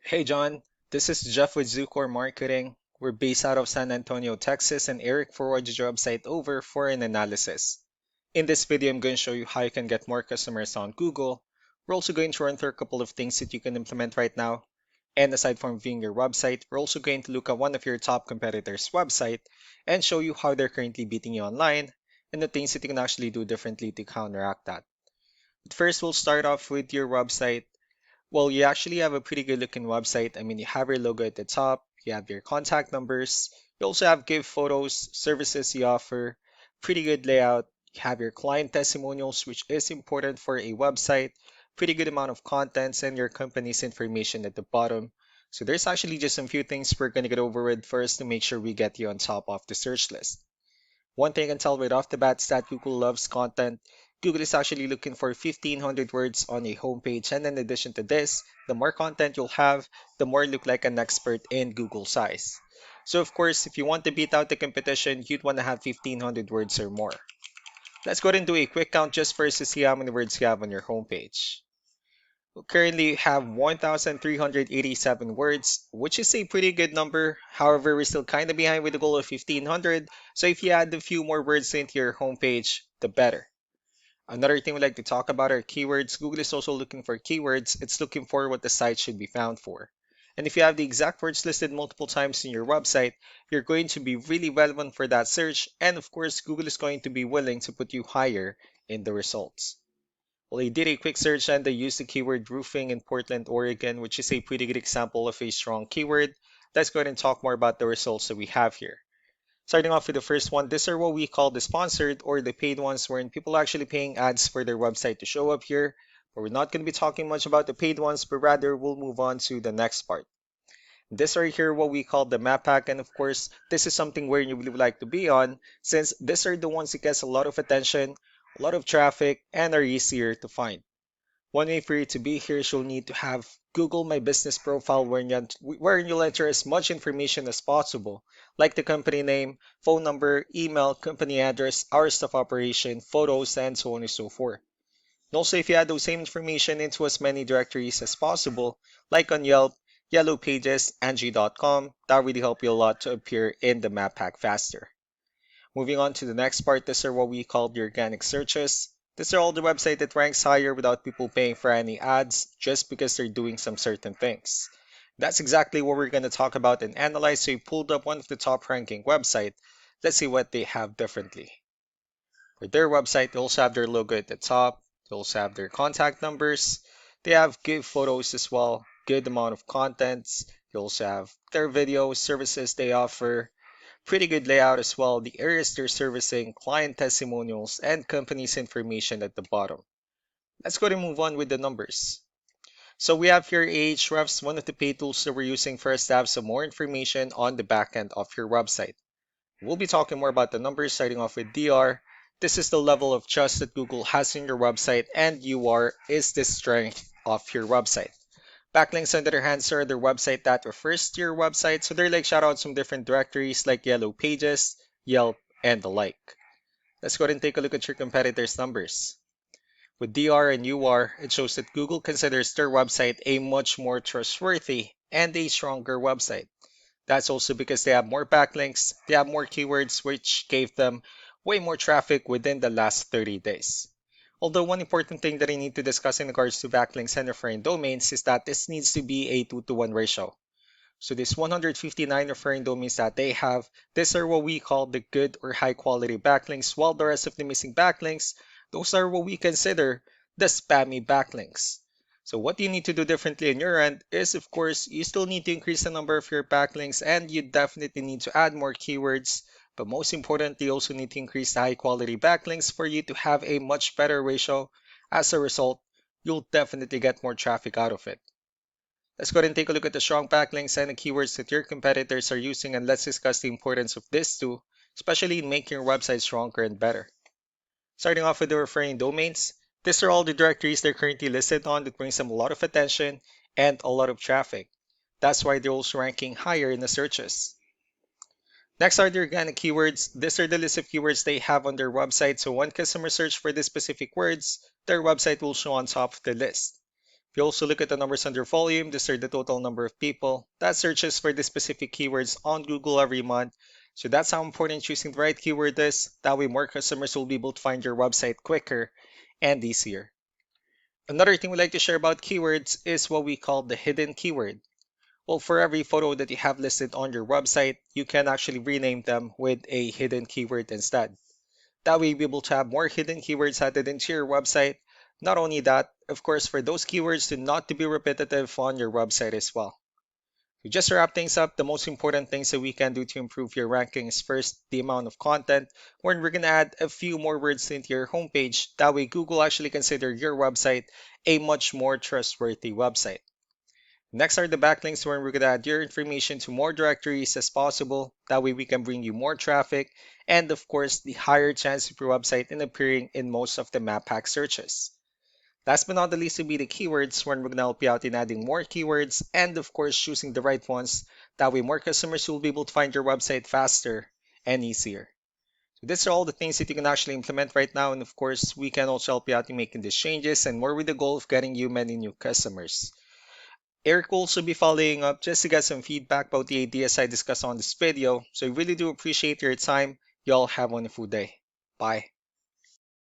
Hey John, this is Jeff with Zucor Marketing. We're based out of San Antonio, Texas, and Eric forwarded your website over for an analysis. In this video, I'm going to show you how you can get more customers on Google. We're also going to run through a couple of things that you can implement right now. And aside from viewing your website, we're also going to look at one of your top competitors' website and show you how they're currently beating you online and the things that you can actually do differently to counteract that. But first, we'll start off with your website. Well, you actually have a pretty good looking website. I mean, you have your logo at the top, you have your contact numbers, you also have give photos, services you offer, pretty good layout. You have your client testimonials, which is important for a website, pretty good amount of contents, and your company's information at the bottom. So there's actually just some few things we're going to get over with first to make sure we get you on top of the search list. One thing I can tell right off the bat is that Google loves content. Google is actually looking for 1,500 words on a homepage, and in addition to this, the more content you'll have, the more you look like an expert in Google's eyes. So of course, if you want to beat out the competition, you'd want to have 1,500 words or more. Let's go ahead and do a quick count just first to see how many words you have on your homepage. We currently have 1,387 words, which is a pretty good number. However, we're still kind of behind with the goal of 1,500. So if you add a few more words into your homepage, the better. Another thing we'd like to talk about are keywords. Google is also looking for keywords. It's looking for what the site should be found for. And if you have the exact words listed multiple times in your website, you're going to be really relevant for that search. And of course, Google is going to be willing to put you higher in the results. Well, I did a quick search and I used the keyword roofing in Portland, Oregon, which is a pretty good example of a strong keyword. Let's go ahead and talk more about the results that we have here. Starting off with the first one, these are what we call the sponsored or the paid ones, wherein people are actually paying ads for their website to show up here. But we're not going to be talking much about the paid ones, but rather we'll move on to the next part. This right here, what we call the map pack, and of course, this is something where you would like to be on, since these are the ones that gets a lot of attention, a lot of traffic, and are easier to find. One way for you to be here is you'll need to have Google My Business profile wherein you'll enter as much information as possible, like the company name, phone number, email, company address, hours of operation, photos, and so on and so forth. And also, if you add those same information into as many directories as possible, like on Yelp, Yellow Pages, Angie.com, that will really help you a lot to appear in the map pack faster. Moving on to the next part, these are what we call the organic searches. These are all the website that ranks higher without people paying for any ads just because they're doing some certain things. That's exactly what we're going to talk about and analyze. So we pulled up one of the top ranking website. Let's see what they have differently. For their website, they also have their logo at the top. They also have their contact numbers. They have good photos as well, good amount of contents. They also have their videos, services they offer, pretty good layout as well, the areas they're servicing, client testimonials, and company's information at the bottom. Let's go ahead and move on with the numbers. So we have here Ahrefs, one of the paid tools that we're using for us to have some more information on the backend of your website. We'll be talking more about the numbers starting off with DR. This is the level of trust that Google has in your website, and UR is the strength of your website. Backlinks, on the other hand, are their website that refers to your website, so they're like shoutouts from different directories like Yellow Pages, Yelp, and the like. Let's go ahead and take a look at your competitors' numbers. With DR and UR, it shows that Google considers their website a much more trustworthy and a stronger website. That's also because they have more backlinks, they have more keywords, which gave them way more traffic within the last 30 days. Although one important thing that I need to discuss in regards to backlinks and referring domains is that this needs to be a 2-to-1 ratio. So this 159 referring domains that they have, these are what we call the good or high quality backlinks, while the rest of the missing backlinks, those are what we consider the spammy backlinks. So what you need to do differently on your end is, of course, you still need to increase the number of your backlinks and you definitely need to add more keywords. But most importantly, you also need to increase the high quality backlinks for you to have a much better ratio. As a result, you'll definitely get more traffic out of it. Let's go ahead and take a look at the strong backlinks and the keywords that your competitors are using, and let's discuss the importance of this too, especially in making your website stronger and better. Starting off with the referring domains, these are all the directories they're currently listed on that brings them a lot of attention and a lot of traffic. That's why they're also ranking higher in the searches. Next are the organic keywords. These are the list of keywords they have on their website, so when customers search for these specific words, their website will show on top of the list. If you also look at the numbers under volume, these are the total number of people that searches for the specific keywords on Google every month. So that's how important choosing the right keyword is. That way more customers will be able to find your website quicker and easier. Another thing we like to share about keywords is what we call the hidden keyword. Well, for every photo that you have listed on your website, you can actually rename them with a hidden keyword instead. That way, you'll be able to have more hidden keywords added into your website. Not only that, of course, for those keywords to not to be repetitive on your website as well. So just to wrap things up, the most important things that we can do to improve your ranking is first the amount of content, when we're going to add a few more words into your homepage. That way, Google actually consider your website a much more trustworthy website. Next are the backlinks where we're going to add your information to more directories as possible. That way we can bring you more traffic and of course the higher chance of your website in appearing in most of the map hack searches. Last but not the least will be the keywords where we're going to help you out in adding more keywords and of course choosing the right ones. That way more customers will be able to find your website faster and easier. So these are all the things that you can actually implement right now, and of course we can also help you out in making these changes and more with the goal of getting you many new customers. Eric will also be following up just to get some feedback about the ideas I discussed on this video. So I really do appreciate your time. Y'all have a wonderful day. Bye.